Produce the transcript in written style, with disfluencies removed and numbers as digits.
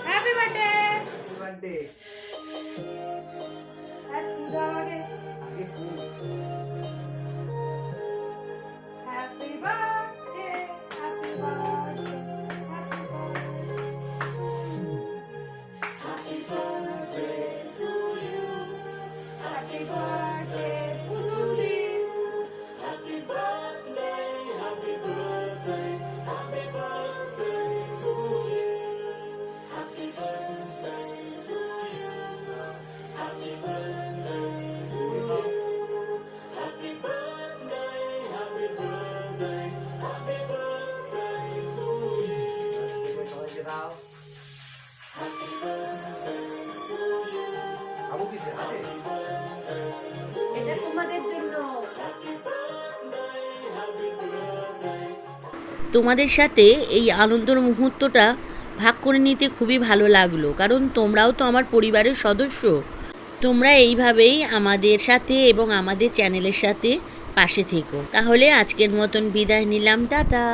Happy birthday. Happy birthday. আগে ফুল। Happy birthday, happy birthday, happy birthday to you, happy birthday to you, happy birthday, happy birthday, happy birthday to you, happy birthday to you, happy birthday to you, happy birthday, happy birthday, happy birthday to you, সবাইকে দাও। Happy birthday to you. Abu কিসে হাতে? এটা তোমাদের জন্য। তোমাদের সাথে এই আনন্দের মুহূর্তটা ভাগ করে নিতে খুবই ভালো লাগলো, কারণ তোমরাও তো আমার পরিবারের সদস্য। তোমরা এইভাবেই আমাদের সাথে এবং আমাদের চ্যানেলের সাথে পাশে থেকো। তাহলে আজকের মতন বিদায় নিলাম, টাটা।